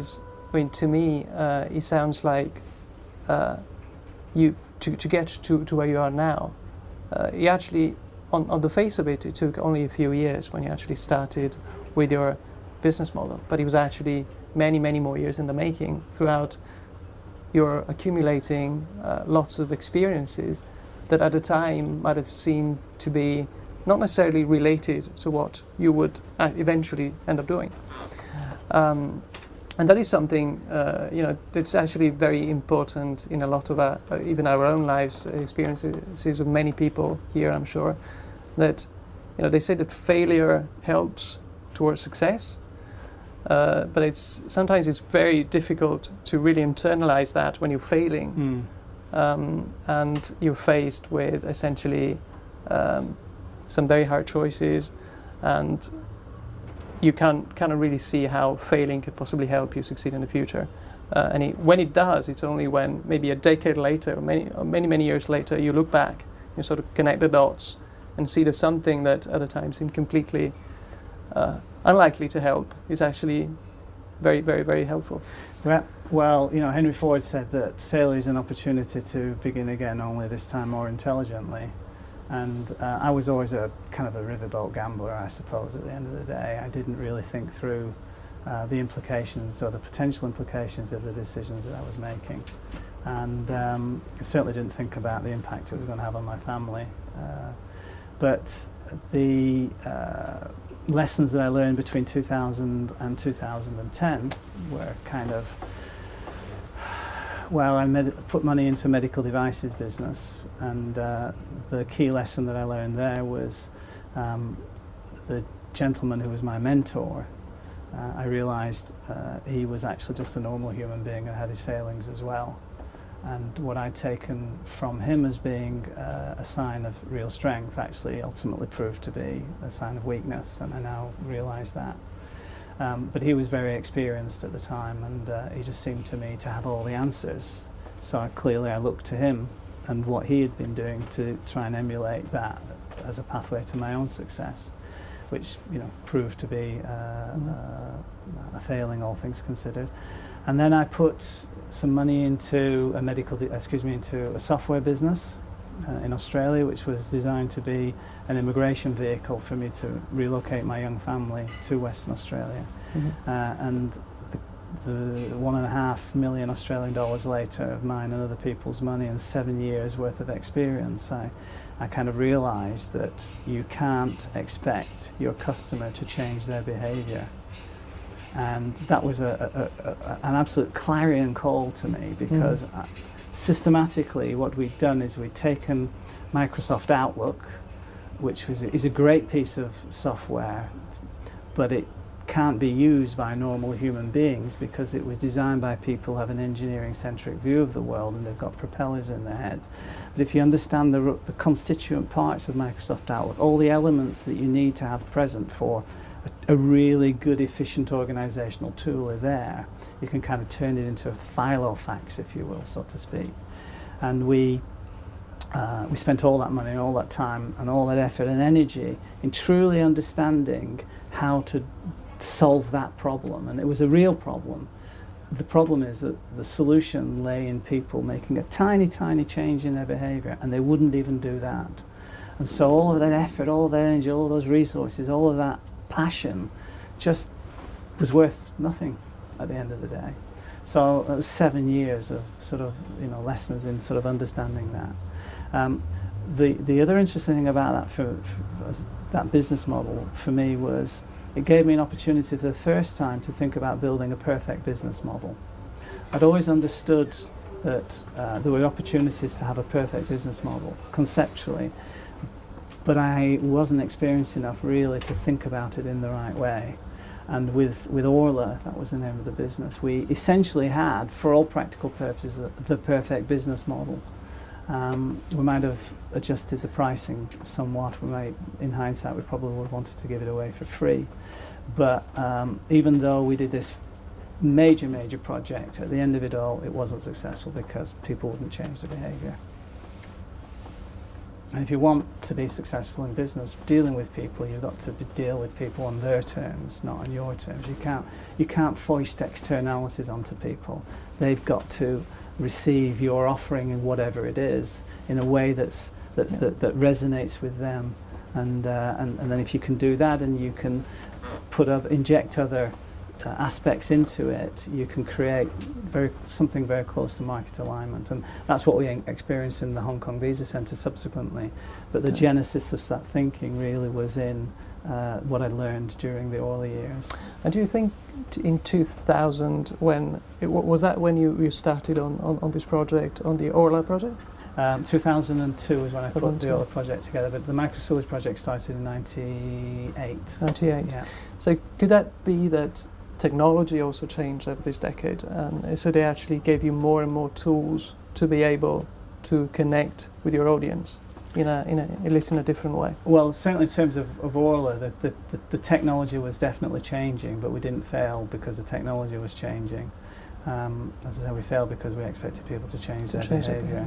is, I mean, to me, it sounds like you to get to where you are now. You actually, on the face of it, it took only a few years when you actually started with your business model, but it was actually many, many more years in the making. Throughout you're accumulating lots of experiences that at the time might have seemed to be not necessarily related to what you would eventually end up doing. And that is something, that's actually very important in a lot of even our own lives, experiences of many people here, I'm sure, that, they say that failure helps towards success, but sometimes it's very difficult to really internalize that when you're failing, and you're faced with essentially some very hard choices, and you can't kind of really see how failing could possibly help you succeed in the future. And when it does, it's only when maybe a decade later, or many years later, you look back, you sort of connect the dots and see that something that at the time seemed completely unlikely to help is actually very, very, very helpful. Well, Henry Ford said that failure is an opportunity to begin again, only this time more intelligently. And I was always a kind of a riverboat gambler, I suppose, at the end of the day. I didn't really think through the implications or the potential implications of the decisions that I was making. And I certainly didn't think about the impact it was going to have on my family. But the lessons that I learned between 2000 and 2010 were kind of, well, I put money into a medical devices business, and the key lesson that I learned there was the gentleman who was my mentor. I realized he was actually just a normal human being and had his failings as well. And what I'd taken from him as being a sign of real strength actually ultimately proved to be a sign of weakness, and I now realize that. But he was very experienced at the time, and he just seemed to me to have all the answers. So clearly I looked to him and what he had been doing to try and emulate that as a pathway to my own success, which proved to be a failing, all things considered. And then I put some money into into a software business in Australia, which was designed to be an immigration vehicle for me to relocate my young family to Western Australia. And the $1.5 million Australian dollars later of mine and other people's money and 7 years worth of experience, I kind of realized that you can't expect your customer to change their behavior. And that was an absolute clarion call to me, because systematically what we'd done is we'd taken Microsoft Outlook, which is a great piece of software, but it can't be used by normal human beings because it was designed by people who have an engineering-centric view of the world and they've got propellers in their heads. But if you understand the constituent parts of Microsoft Outlook, all the elements that you need to have present for a really good, efficient organizational tool are there, you can kind of turn it into a filofax, if you will, so to speak. And we spent all that money, all that time, and all that effort and energy in truly understanding how to solve that problem. And it was a real problem. The problem is that the solution lay in people making a tiny, tiny change in their behavior, and they wouldn't even do that. And so all of that effort, all of that energy, all of those resources, all of that passion just was worth nothing at the end of the day. So it was 7 years of sort of lessons in sort of understanding that. The other interesting thing about that for that business model for me was it gave me an opportunity for the first time to think about building a perfect business model. I'd always understood that there were opportunities to have a perfect business model conceptually, but I wasn't experienced enough really to think about it in the right way. And with Orla, that was the name of the business, we essentially had, for all practical purposes, the perfect business model. We might have adjusted the pricing somewhat. In hindsight, we probably would have wanted to give it away for free. But even though we did this major project, at the end of it all, it wasn't successful because people wouldn't change their behavior. And if you want to be successful in business, dealing with people, you've got to deal with people on their terms, not on your terms. You can't foist externalities onto people. They've got to receive your offering in whatever it is in a way that resonates with them. And then if you can do that, and you can inject other aspects into it, you can create something very close to market alignment, and that's what we experienced in the Hong Kong Visa Centre subsequently. But the genesis of that thinking really was in what I learned during the early years. And do you think in 2000, was that when you started on this project, on the Orla project? 2002 is when I put the Orla project together, but the Microsolids project started in 98. 98. Yeah. So could that be that technology also changed over this decade, and so they actually gave you more and more tools to be able to connect with your audience at least in a different way? Well, certainly in terms of Orla, the technology was definitely changing, but we didn't fail because the technology was changing. As I said, we failed because we expected people to change their behaviour.